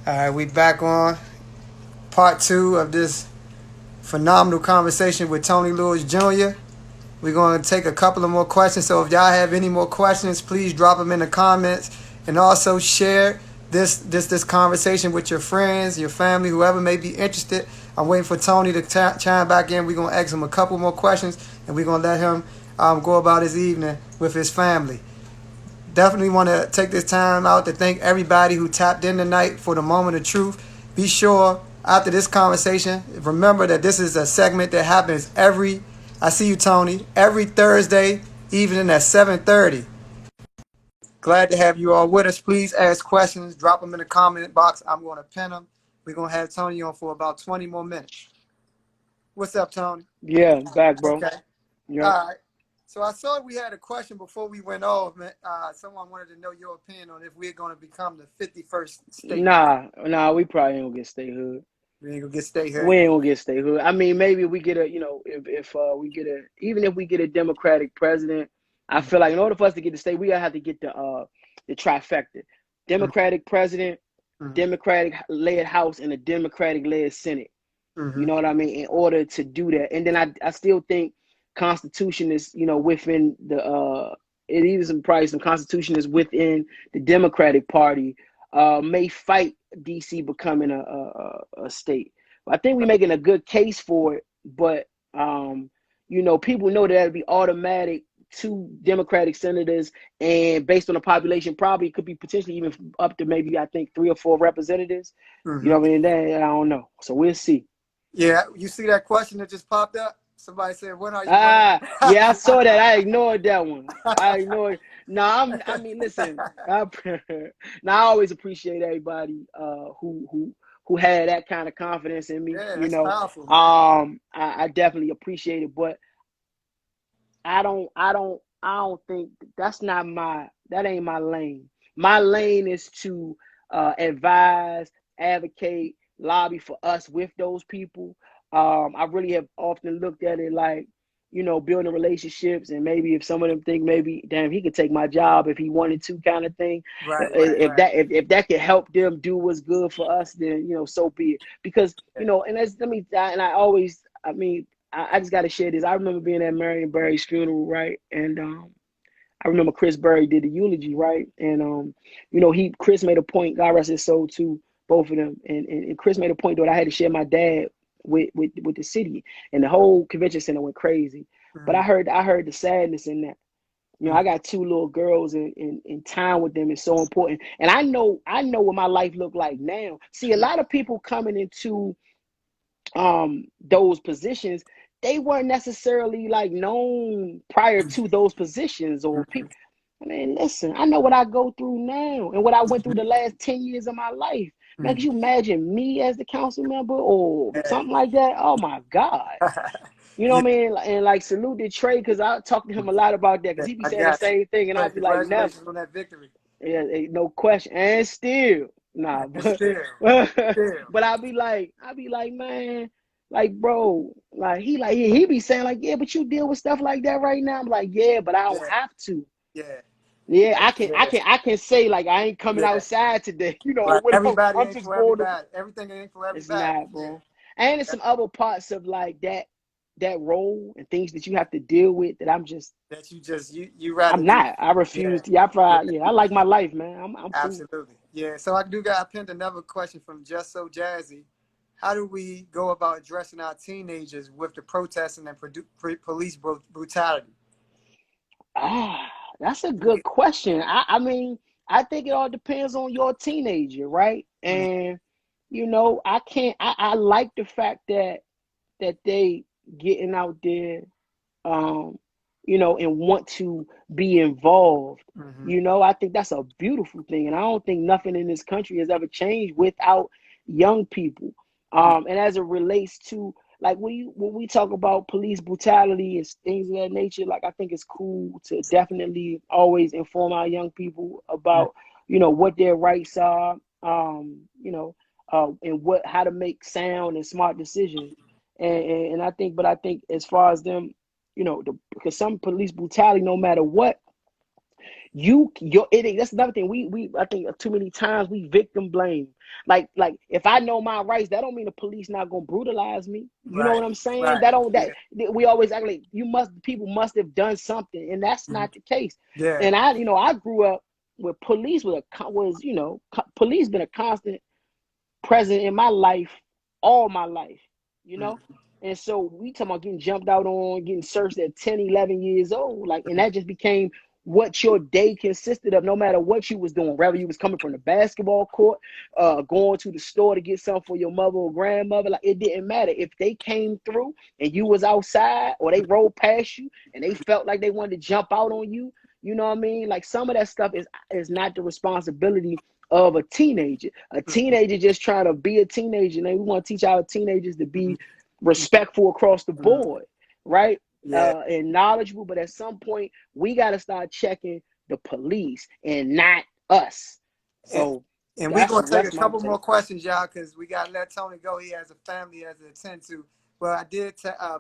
All right, we back on part two of this phenomenal conversation with Tony Lewis Jr. We're going to take a couple of more questions. So if y'all have any more questions, please drop them in the comments, and also share this conversation with your friends, your family, whoever may be interested. I'm waiting for Tony to chime back in. We're going to ask him a couple more questions, and we're going to let him go about his evening with his family. Definitely want to take this time out to thank everybody who tapped in tonight for the moment of truth. Be sure after this conversation, remember that this is a segment that happens I see you, Tony, every Thursday evening at 7:30. Glad to have you all with us. Please ask questions. Drop them in the comment box. I'm going to pin them. We're going to have Tony on for about 20 more minutes. What's up, Tony? Yeah, back, bro. Okay. Yep. All right. So I saw we had a question before we went off. Someone wanted to know your opinion on if we're going to become the 51st state. Nah, we probably ain't gonna get statehood. We ain't going to get statehood. We ain't gonna get statehood. I mean, maybe we get a, if we get a, even if we get a Democratic president, I feel like in order for us to get the state, we gotta have to get the trifecta: Democratic president, Democratic led House, and a Democratic led Senate. You know what I mean? In order to do that, and then I still think Constitution is, within the it is probably some Constitution is within the Democratic Party may fight DC becoming a state. I think we're making a good case for it, but people know that it'd be automatic two Democratic senators, and based on the population, probably could be potentially even up to maybe I think 3 or 4 representatives. You know what I mean? I don't know. So we'll see. Yeah, you see that question that just popped up? Somebody said, "When are you going?" going?" Yeah, I saw that. I ignored that one. I ignored. No, I mean, listen. I always appreciate everybody who had that kind of confidence in me. Yeah, that's powerful, man. I definitely appreciate it, but I don't think that ain't my lane. My lane is to advise, advocate, lobby for us with those people. I really have often looked at it like, building relationships, and maybe if some of them think maybe, damn, he could take my job if he wanted to, kind of thing. Right. If that could help them do what's good for us, then so be it. Because and I always, I just got to share this. I remember being at Marion Barry's funeral, right? And I remember Chris Berry did the eulogy, right? And Chris made a point, God rest his soul, to both of them. And Chris made a point that I had to share my dad with the city, and the whole convention center went crazy. But I heard the sadness in that. I got 2 little girls, and time with them is so important. And I know what my life looked like now. See, a lot of people coming into those positions, they weren't necessarily like known prior to those positions, or people. I mean, listen, I know what I go through now and what I went through the last 10 years of my life. Man, could you imagine me as the council member or something like that? Oh my God. You know what I mean? And like, salute to Trey, because I talk to him a lot about that, because he be saying the same thing, and I'll be like, never. Congratulations on that victory. Yeah, no question. And still, nah, but I'll be like, man, like, bro, like he be saying like, yeah, but you deal with stuff like that right now. I'm like, yeah, but I don't have to. Yeah, I can say like I ain't coming outside today. Right. Everybody I'm ain't just for going to. everybody. Everything ain't for everybody. It's not, bro. And there's some other parts of like that role and things that you have to deal with that I'm just. That you rather. I'm not. I refuse to. I like my life, man. I'm cool. Absolutely. Yeah. So I pinned another question from Just So Jazzy. How do we go about addressing our teenagers with the protesting and police brutality? That's a good question. I mean, I think it all depends on your teenager, right? And I like the fact that they getting out there, and want to be involved. I think that's a beautiful thing, and I don't think nothing in this country has ever changed without young people. And as it relates to like when we talk about police brutality and things of that nature, like I think it's cool to definitely always inform our young people about what their rights are, and how to make sound and smart decisions. And I think as far as them, because some police brutality, no matter what, That's another thing. We I think too many times we victim blame. Like if I know my rights, that don't mean the police not gonna brutalize me. You know Right. what I'm saying? Right. That don't Yeah. that we always act like people must have done something, and that's Mhm. not the case. Yeah. And I grew up with police police been a constant present in my life all my life, you know? Mhm. And so we talking about getting jumped out on, getting searched at 10, 11 years old. Like, and that just became what your day consisted of, no matter what you was doing, whether you was coming from the basketball court, going to the store to get something for your mother or grandmother. Like, it didn't matter. If they came through and you was outside or they rolled past you and they felt like they wanted to jump out on you, you know what I mean? Like, some of that stuff is not the responsibility of a teenager. A teenager just trying to be a teenager. And we want to teach our teenagers to be respectful across the Mhm. board, right? Yeah. And knowledgeable. But at some point, we got to start checking the police and not us. And, So and we're that's gonna take a that's my couple more take questions, y'all, because we gotta let Tony go. He has a family he has to attend to. But I did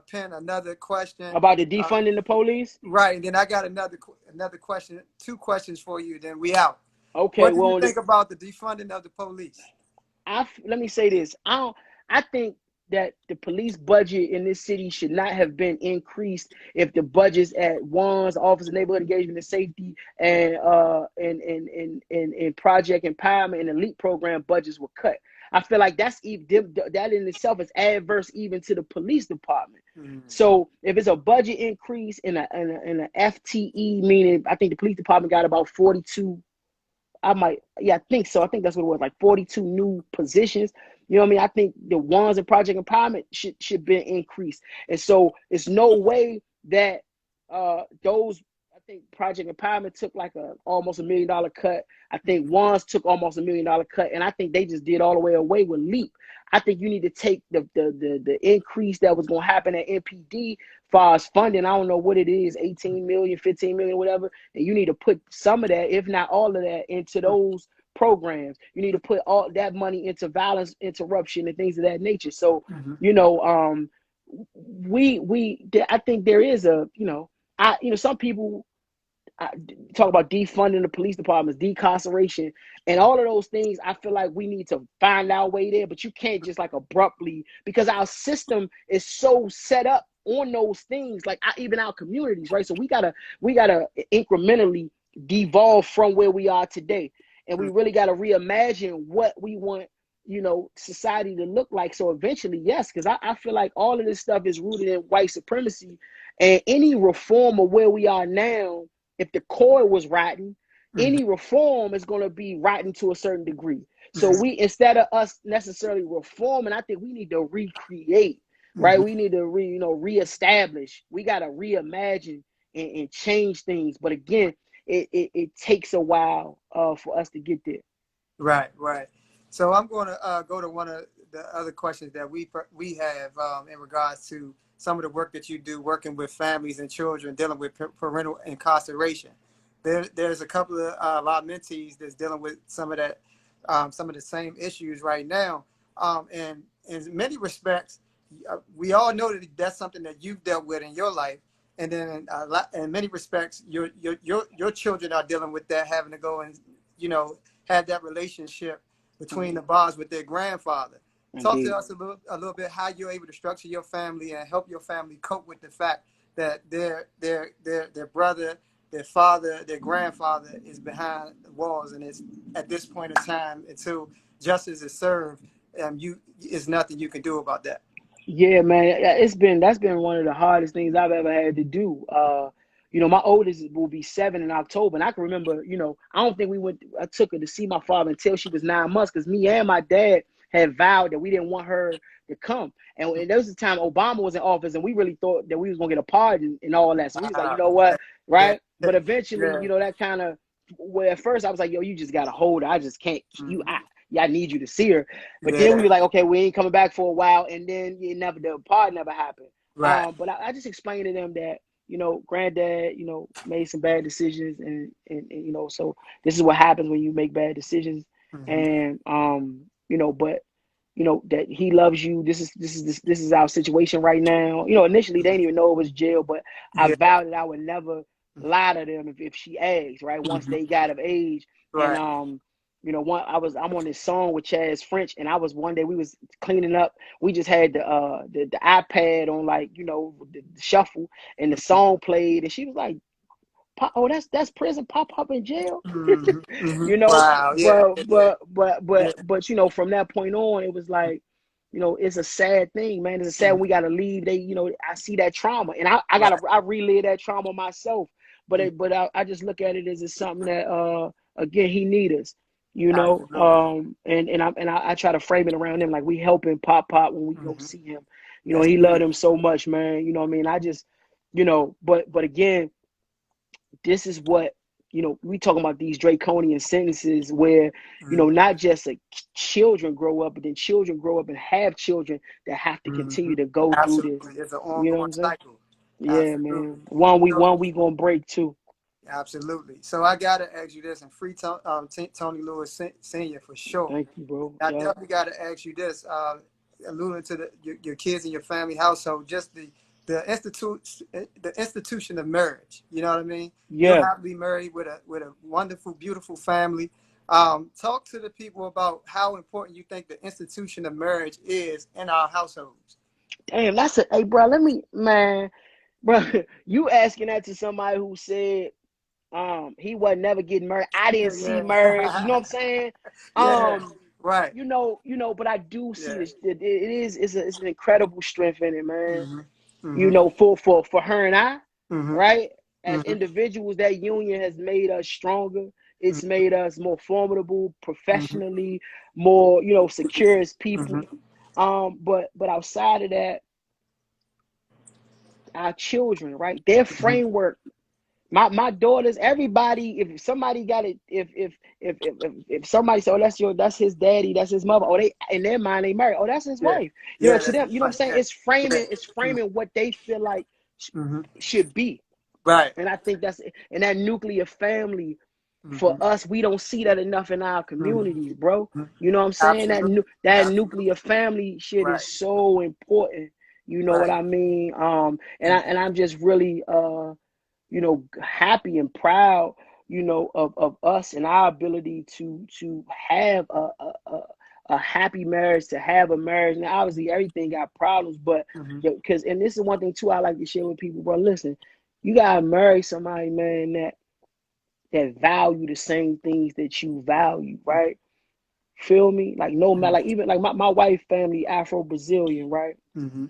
pin another question. about the Uh, defunding the police. right, and then I got another question, two questions for you. Then we out. Okay, What do you well, think about the defunding of the police? let me say this. I think that the police budget in this city should not have been increased if the budgets at WAN's Office of Neighborhood Engagement and Safety and Project Empowerment and Elite Program budgets were cut. I feel like that in itself is adverse even to the police department. Mm. So if it's a budget increase in a FTE, meaning I think the police department got about 42. I think so. I think that's what it was, like 42 new positions. You know what I mean? I think the ones in Project Empowerment should be increased. And so it's no way that those, I think Project Empowerment took like almost $1 million cut. I think ones took almost $1 million cut. And I think they just did all the way away with LEAP. I think you need to take the increase that was going to happen at MPD far as funding. I don't know what it is, 18 million, 15 million, whatever. And you need to put some of that, if not all of that, into those programs. You need to put all that money into violence interruption and things of that nature. So, Mm-hmm. you know, I think there is some people talk about defunding the police departments, decarceration, and all of those things. I feel like we need to find our way there, but you can't just like abruptly, because our system is so set up on those things, like even our communities, right? So we gotta incrementally devolve from where we are today, and we really gotta reimagine what we want, society to look like. So eventually, yes, because I feel like all of this stuff is rooted in white supremacy, and any reform of where we are now, if the core was rotten, any reform is going to be rotten to a certain degree. So instead of us necessarily reforming, I think we need to recreate, right? Mm-hmm. We need to reestablish. We got to reimagine and change things. But again, it takes a while for us to get there. Right, right. So I'm going to go to one of the other questions that we have in regards to some of the work that you do, working with families and children dealing with parental incarceration. There's a couple of our mentees that's dealing with some of that, some of the same issues right now. And in many respects, we all know that that's something that you've dealt with in your life. And then in many respects, your children are dealing with that, having to go and have that relationship between the bars with their grandfather. Talk to Indeed. us a little bit how you're able to structure your family and help your family cope with the fact that their brother, their father, their grandfather is behind the walls, and it's at this point in time until justice is served, is nothing you can do about that. Yeah, man, that's been one of the hardest things I've ever had to do. My oldest will be 7 in October, and I can remember, I don't think I took her to see my father until she was 9 months, because me and my dad had vowed that we didn't want her to come. And there was the time Obama was in office, and we really thought that we was gonna get a pardon and all that. So we was like, you know what, Yeah, right? But eventually, yeah. that kind of, well, at first I was like, yo, you just gotta hold her. I just can't. I need you to see her. But then we Yeah, were like, okay, we ain't coming back for a while, and then the part never happened. right. But I just explained to them that, granddad, made some bad decisions, and so this is what happens when you make bad decisions, Mm-hmm. and but that he loves you. This is our situation right now. Initially they didn't even know it was jail, but I Yeah, vowed that I would never lie to them if she asks, right? Once Mhm. they got of age. And Right. you know, I'm on this song with Chaz French, and I was one day we was cleaning up. We just had the iPad on, like, you know, the shuffle, and the song played, and she was like, oh, that's prison, pop up in jail. Mhm. Mhm. You know, Wow. Yeah. Yeah. Yeah. Yeah. but you know, from that point on, it was like, you know, it's a sad thing, man. It's a sad, Mhm. we gotta leave. They, you know, I see that trauma, and Right. I relive that trauma myself. Mhm. But I just look at it as it's something that again, he need us, you know. Absolutely. I try to frame it around him, like we helping Pop when we go Mhm. see him. You know, That's he loved him beautiful. so much, man. You know what I mean? I just, you know, but again, this is what, you know, we talking about these draconian sentences where, you know, Mhm. not just like children grow up, but then children grow up and have children that have to continue Mhm. to go through this. Absolutely. It's an You know what ongoing I'm saying? cycle. Yeah, man. Absolutely. So, One we gonna break too. absolutely. So I gotta ask you this, and free Tony Lewis Senior for sure. Thank you, bro. I Yeah. definitely gotta ask you this, alluding to your kids and your family household, just the institution of marriage. You know what I mean? You're Yeah. happily married with a wonderful, beautiful family. Talk to the people about how important you think the institution of marriage is in our households. Damn, that's a, hey, bro, let me, man, bro, you asking that to somebody who said he wasn't never getting married. I didn't see marriage. You know Yeah. what I'm saying? Yeah. Right. You know, but I do see Yeah. this. It's an incredible strength in it, man. Mm-hmm. You Mm-hmm. know, for her and I, Mm-hmm. right? As Mm-hmm. individuals, that union has made us stronger. It's made us more formidable Mm-hmm. professionally, more, you know, secure as people. Mm-hmm. But outside of that, our children, right? Their Mm-hmm. framework, my daughters, everybody, if somebody got it, if somebody said, oh, that's his daddy, that's his mother, oh, they in their mind they married, oh, that's his Yeah. wife. You know, Yeah. to That's them, you know what I'm right. saying? Yeah. Yeah. It's framing what they feel like Mm-hmm. should be. Right. And I think that's, and that nuclear family, for Mm-hmm. us, we don't see that enough in our communities, bro. Mm-hmm. You know what I'm saying? Absolutely. That Absolutely. nuclear family shit is Right. so important. You know what Right. I mean? Mm-hmm. And I'm just really you know, happy and proud, you know, of us and our ability to have a happy marriage, to have a marriage. Now, obviously, everything got problems, but Mm-hmm. because, and this is one thing too, I like to share with people, bro. Listen, you gotta marry somebody, man, that value the same things that you value, right? Feel me? Like no matter, like even like my wife family, Afro Brazilian, right? Mm-hmm.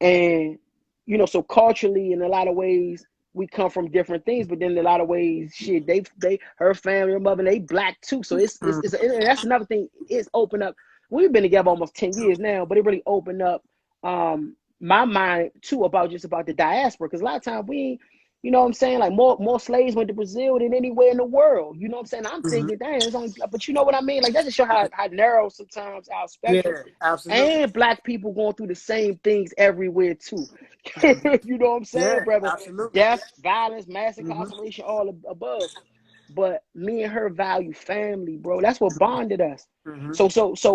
And you know, so culturally, in a lot of ways, we come from different things, but then in a lot of ways, shit, they her family, her mother, they black too. So and that's another thing. It's opened up. We've been together almost 10 years now, but it really opened up my mind too about just about the diaspora. Because a lot of times we ain't, you know what I'm saying, like more slaves went to Brazil than anywhere in the world. You know what I'm saying? I'm Mm-hmm. thinking, damn, it's only, but you know what I mean? Like that just show how narrow sometimes our spectrum, Yeah. Absolutely. and black people going through the same things everywhere too. Mm-hmm. You know what I'm saying, Yeah. brother? Absolutely. Death, violence, mass Mm-hmm. incarceration, all above. But me and her value family, bro. That's what bonded us. Mm-hmm. So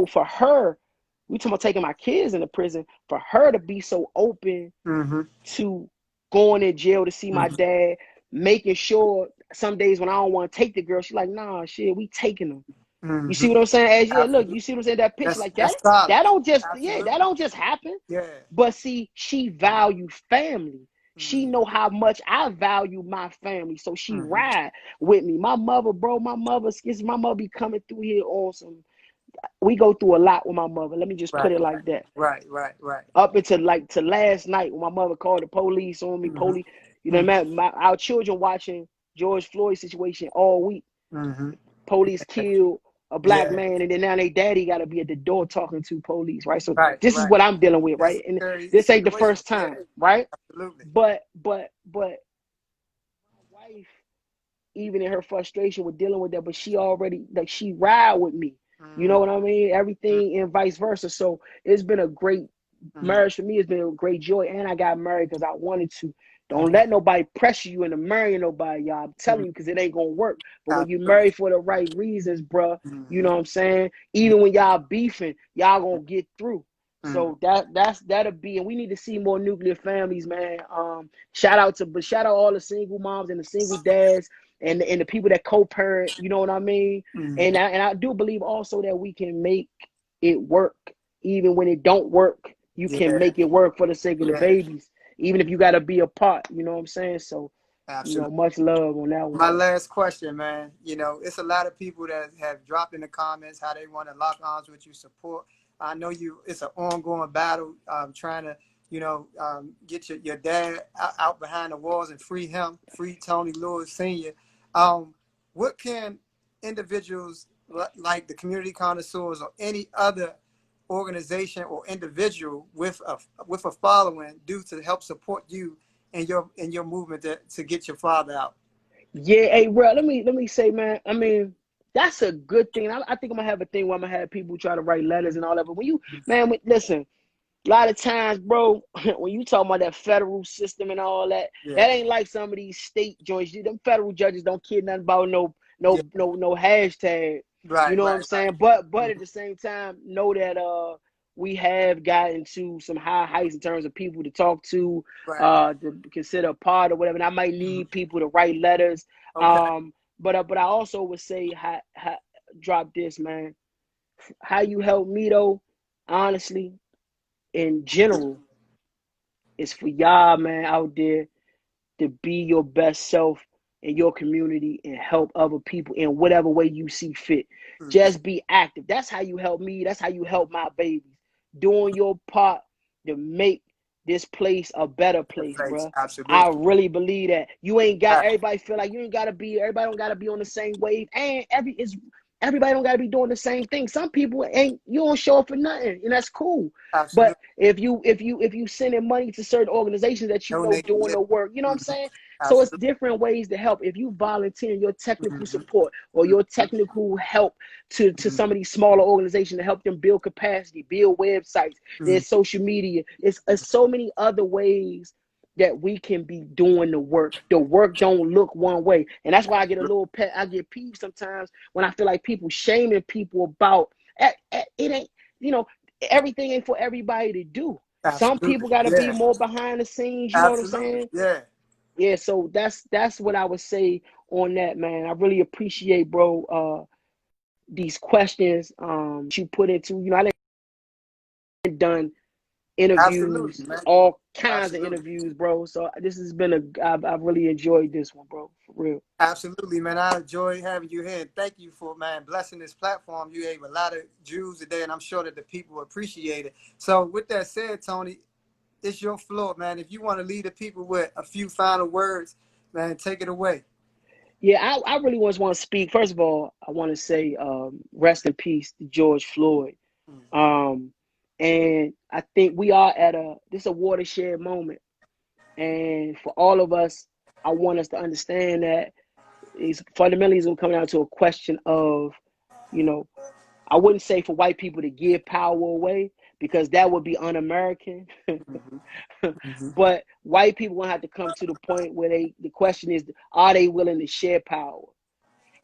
for her, we talking about taking my kids into prison. For her to be so open Mm-hmm. to going in jail to see my Mm-hmm. dad, making sure some days when I don't want to take the girl, she's like, nah, shit, we taking them. You Mm-hmm. see what I'm saying? As yeah, look, Absolutely. you see what I'm saying? That picture like That's solid. that don't just, yeah, that Absolutely. don't just happen. Yeah. But see, she valued family. She Mm-hmm. know how much I value my family, so she Mm-hmm. ride with me. My mother, bro, my mother be coming through here on some. We go through a lot with my mother. Let me just put Right. it like that. Right. Right. Right. Up until like to last night when my mother called the police on me, Mm-hmm. police. You know, man, our children watching George Floyd situation all week. Mm-hmm. Police killed a black Yeah. man, and then now they daddy got to be at the door talking to police, right? So Right. this is Right. what I'm dealing with, That's a right? And scary this ain't the situation. first Yeah. time, right? Absolutely. But my wife, even in her frustration with dealing with that, but she already like she ride with me. You know what I mean? Everything and vice versa. So it's been a great Mm-hmm. marriage for me. It's been a great joy, and I got married because I wanted to. Don't Mm-hmm. let nobody pressure you into marrying nobody, y'all. I'm Mm-hmm. telling you, because it ain't gonna work. But when you Absolutely. marry for the right reasons, bruh, you Mm-hmm. know what I'm saying? Even when y'all beefing, y'all gonna get through. So that'll be, and we need to see more nuclear families, man. Shout out all the single moms and the single dads and the people that co-parent. You know what I mean? And I do believe also that we can make it work, even when it don't work. You can make it work for the sake of the babies, even if you got to be apart. You know what I'm saying? So, Absolutely. much love on that one. My last question, man. It's a lot of people that have dropped in the comments how they want to lock arms with you, support. I know it's an ongoing battle, trying to, get your dad out behind the walls and free him, free Tony Lewis Sr. What can individuals like the Community Connoisseurs or any other organization or individual with a following do to help support you in your movement to get your father out? Yeah, hey, bro, let me say, man, I mean, that's a good thing. I think I'm gonna have a thing where I'm gonna have people try to write letters and all that. But listen, a lot of times, bro, when you talk about that federal system and all that, that ain't like some of these state joints. Them federal judges don't care nothing about no hashtag. Right, you know what I'm saying? But at the same time, know that we have gotten to some high heights in terms of people to talk to, to consider a part or whatever. And I might need people to write letters. Okay. But I also would say, drop this, man. How you help me though, honestly, in general, is for y'all, man, out there to be your best self in your community and help other people in whatever way you see fit. Just be active. That's how you help me. That's how you help my babies. Doing your part to make this place a better place, bro. Absolutely. I really believe that. You ain't got everybody feel like you ain't gotta be. Everybody don't gotta be on the same wave, and everybody don't gotta be doing the same thing. Some people you don't show up for nothing, and that's cool. Absolutely. But if you sending money to certain organizations that you know doing the work, you know what I'm saying? So it's different ways to help. If you volunteer your technical support or your technical help to some of these smaller organizations to help them build capacity, build websites, there's social media. It's so many other ways that we can be doing the work. The work don't look one way. And that's why I get I get peeved sometimes when I feel like people shaming people about it ain't, everything ain't for everybody to do. Absolutely. Some people got to be more behind the scenes. You know what I'm saying? Yeah. So that's what I would say on that, man. I really appreciate, bro, these questions you put into. I done done interviews, all kinds of interviews, bro. So this has been I've really enjoyed this one, bro, for real. Absolutely, man. I enjoy having you here. And thank you for, blessing this platform. You gave a lot of Jews today, and I'm sure that the people appreciate it. So with that said, Tony, it's your floor, man. If you want to lead the people with a few final words, man, take it away. Yeah, I really want to speak. First of all, I want to say rest in peace to George Floyd. And I think we are this is a watershed moment. And for all of us, I want us to understand that it's fundamentally going to come down to a question of, I wouldn't say for white people to give power away because that would be un-American. But white people going to have to come to the point where the question is, are they willing to share power?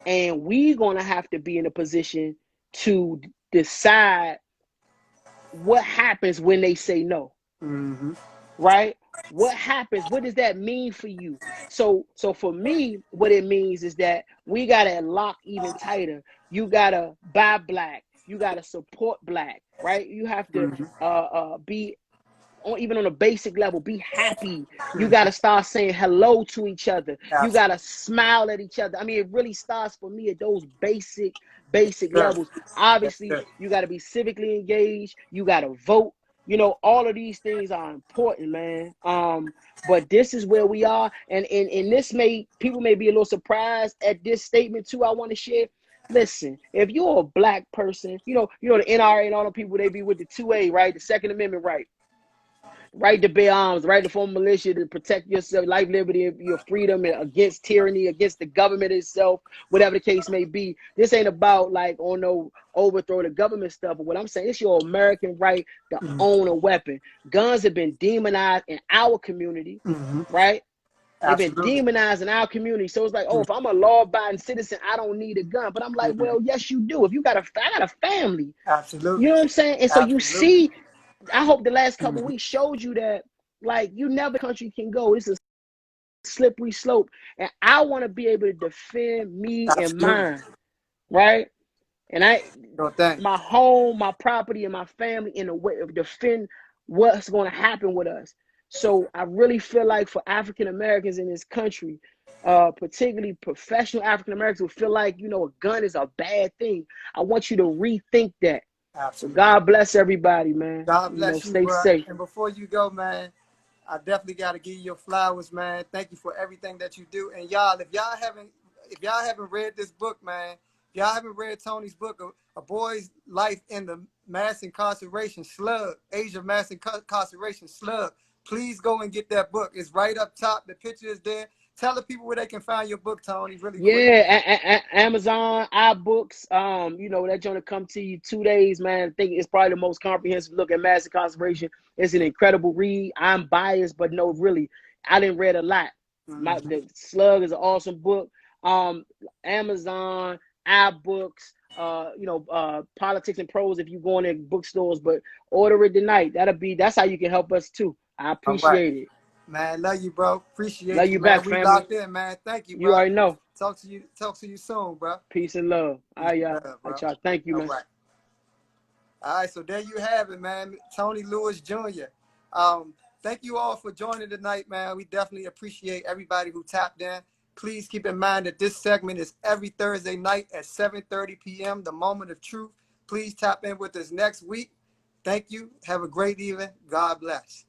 And we're going to have to be in a position to decide what happens when they say no. Right? What happens? What does that mean for you? So for me, what it means is that we gotta lock even tighter. You gotta buy black. You gotta support black. Right? You have to be even on a basic level, be happy. You got to start saying hello to each other. You got to smile at each other. I mean, it really starts for me at those basic levels. Obviously, you got to be civically engaged. You got to vote. All of these things are important, man. But this is where we are. And this people may be a little surprised at this statement too. I want to share. Listen, if you're a black person, the NRA and all the people, they be with the 2A, right? The Second Amendment right. Right to bear arms, right to form militia to protect yourself, life, liberty, your freedom, and against tyranny, against the government itself, whatever the case may be. This ain't about overthrow the government stuff. But what I'm saying, it's your American right to own a weapon. Guns have been demonized in our community, right? They've been demonized in our community. So it's like, if I'm a law-abiding citizen, I don't need a gun. But I'm like, well, yes, you do. If I got a family. Absolutely. You know what I'm saying? And so you see I hope the last couple Mhm. weeks showed you that, like, you never country can go. It's a slippery slope, and I want to be able to defend me and Absolutely. mine, right? And Sure thing. my home, my property, and my family in a way of defend what's going to happen with us. So I really feel like for African Americans in this country, particularly professional African Americans who feel like, you know, a gun is a bad thing, I want you to rethink that. So Absolutely. God bless everybody, man. God You know, bless you, stay bro. safe. And before you go, man, I definitely got to give you your flowers, man. Thank you for everything that you do. And y'all, if y'all haven't read this book, man, if y'all haven't read Tony's book, A Boy's Life in the Mass Incarceration Slug, Age of Mass Incarceration Slug, please go and get that book. It's right up top. The picture is there. Tell the people where they can find your book, Tony, really quick. Yeah, Amazon, iBooks, you know, that joint to come to you 2 days, man. I think it's probably the most comprehensive look at mass incarceration. It's an incredible read. I'm biased, but no, really, I didn't read a lot. Mm-hmm. The Slug is an awesome book. Amazon, iBooks, Politics and Prose if you go in bookstores, but order it tonight. That's how you can help us too. I All right. appreciate it. Man, love you, bro. Appreciate Love you, you man. back, We family. locked in, man. Thank you, You bro. already know. Talk to you soon, bro. Peace and love. All Peace right, and y'all. love, All right, bro. y'all. Thank you, All man. right. All right, so there you have it, man. Tony Lewis Jr. Thank you all for joining tonight, man. We definitely appreciate everybody who tapped in. Please keep in mind that this segment is every Thursday night at 7:30 p.m., the moment of truth. Please tap in with us next week. Thank you. Have a great evening. God bless.